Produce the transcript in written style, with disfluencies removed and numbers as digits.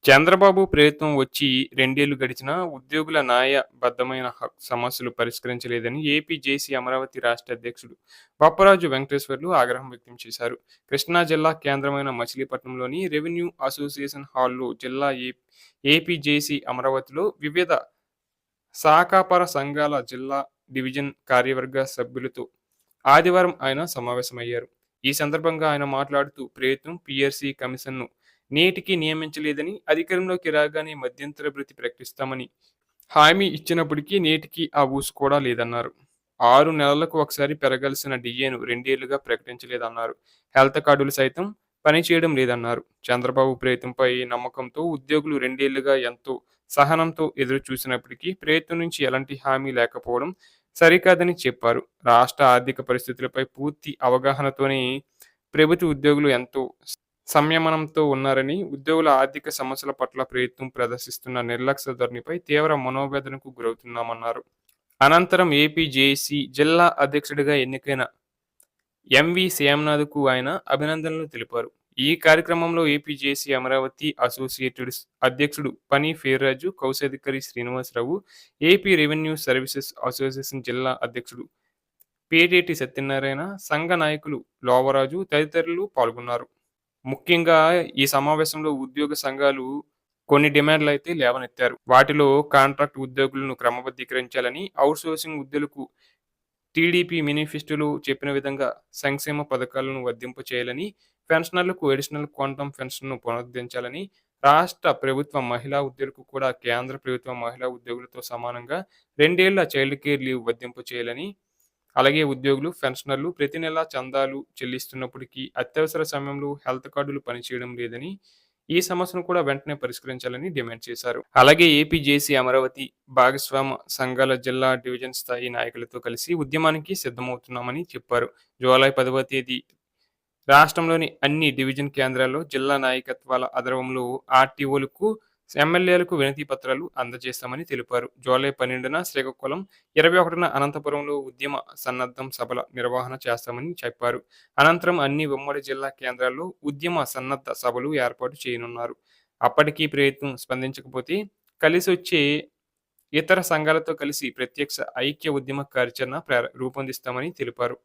చంద్రబాబు ప్రభుత్వం వచ్చి 2 ఏళ్లు గడిచినా ఉద్యోగుల న్యాయబద్ధమైన సమస్యలు పరిష్కరించలేదని ఏపీ జేసీ అమరావతి రాష్ట్ర అధ్యక్షుడు బప్పరాజు వెంకటేశ్వర్లు ఆగ్రహం వ్యక్తం చేశారు. కృష్ణా జిల్లా కేంద్రమైన మచిలీపట్నంలోని రెవెన్యూ అసోసియేషన్ హాల్లో ఏపీ జేసీ అమరావతిలో వివిధ శాఖాపర సంఘాల జిల్లా డివిజన్ కార్యవర్గ సభ్యులతో ఆదివారం ఆయన సమావేశమయ్యారు. ఈ సందర్భంగా ఆయన మాట్లాడుతూ ప్రభుత్వం పీఆర్సీ కమిషన్ను నేటికి నియమించలేదని, అధికారంలోకి రాగానే మధ్యంతర భృతి ప్రకటిస్తామని హామీ ఇచ్చినప్పటికీ నేటికి ఆ ఊసు కూడా లేదన్నారు. 6 నెలలకు ఒకసారి పెరగాల్సిన డిఏను 2 ఏళ్లుగా ప్రకటించలేదన్నారు. హెల్త్ కార్డులు సైతం పనిచేయడం లేదన్నారు. చంద్రబాబు ప్రభుత్వంపై నమ్మకంతో ఉద్యోగులు 2 ఏళ్లుగా ఎంతో సహనంతో ఎదురు చూసినప్పటికీ ప్రభుత్వం నుంచి ఎలాంటి హామీ లేకపోవడం సరికాదని చెప్పారు. రాష్ట్ర ఆర్థిక పరిస్థితులపై పూర్తి అవగాహనతోనే ప్రభుత్వ ఉద్యోగులు ఎంతో సంయమనంతో ఉన్నారని, ఉద్యోగుల ఆర్థిక సమస్యల పట్ల ప్రభుత్వం ప్రదర్శిస్తున్న నిర్లక్ష్య ధోరణిపై తీవ్ర మనోవేదనకు గురవుతున్నామన్నారు. అనంతరం ఏపీ జేఏసీ జిల్లా అధ్యక్షుడిగా ఎన్నికైన ఎంవి శ్యామనాథ్కు ఆయన అభినందనలు తెలిపారు. ఈ కార్యక్రమంలో ఏపీ జేఏసీ అమరావతి అసోసియేటెడ్ అధ్యక్షుడు పని ఫేర్రాజు, కౌశాధికారి Srinivasarao, AP revenue services association జిల్లా అధ్యక్షుడు పేటేటి సత్యనారాయణ, సంఘ నాయకులు లోవరాజు తదితరులు పాల్గొన్నారు. ముఖ్యంగా ఈ సమావేశంలో ఉద్యోగ సంఘాలు కొన్ని డిమాండ్లయితే లేవనెత్తారు. వాటిలో కాంట్రాక్ట్ ఉద్యోగులను క్రమబద్ధీకరించాలని, ఔట్సోర్సింగ్ ఉద్యోగులకు టీడీపీ మేనిఫెస్టోలో చెప్పిన విధంగా సంక్షేమ పథకాలను వర్తింపచేయాలని, పెన్షనర్లకు అడిషనల్ క్వాంటమ్ పెన్షన్ను పునరుద్ధరించాలని, రాష్ట్ర ప్రభుత్వ మహిళా ఉద్యోగులకు కూడా కేంద్ర ప్రభుత్వ మహిళా ఉద్యోగులతో సమానంగా 2 ఏళ్ల చైల్డ్ కేర్ లీవ్ వర్తింపచేయాలని, అలాగే ఉద్యోగులు, పెన్షనర్లు ప్రతి నెలా చందాలు చెల్లిస్తున్నప్పటికీ అత్యవసర సమయంలో హెల్త్ కార్డులు పనిచేయడం లేదని, ఈ సమస్యను కూడా వెంటనే పరిష్కరించాలని డిమాండ్ చేశారు. అలాగే ఏపీ జేసీ అమరావతి భాగస్వామ సంఘాల జిల్లా డివిజన్ స్థాయి నాయకులతో కలిసి ఉద్యమానికి సిద్ధమవుతున్నామని చెప్పారు. జూలై 10వ తేదీ రాష్ట్రంలోని అన్ని డివిజన్ కేంద్రాల్లో జిల్లా నాయకత్వాల ఆధ్వర్యంలో ఆర్టీఓలకు, ఎమ్మెల్యేలకు వినతి పత్రాలు అందజేస్తామని తెలిపారు. జూలై 12న శ్రీకాకుళం, 21న అనంతపురంలో ఉద్యమ సన్నద్ధం సభల నిర్వహణ చేస్తామని చెప్పారు. అనంతరం అన్ని ఉమ్మడి జిల్లా కేంద్రాల్లో ఉద్యమ సన్నద్ధ సభలు ఏర్పాటు చేయనున్నారు. అప్పటికీ ప్రభుత్వం స్పందించకపోతే కలిసొచ్చే ఇతర సంఘాలతో కలిసి ప్రత్యక్ష ఐక్య ఉద్యమ కార్యాచరణ రూపొందిస్తామని తెలిపారు.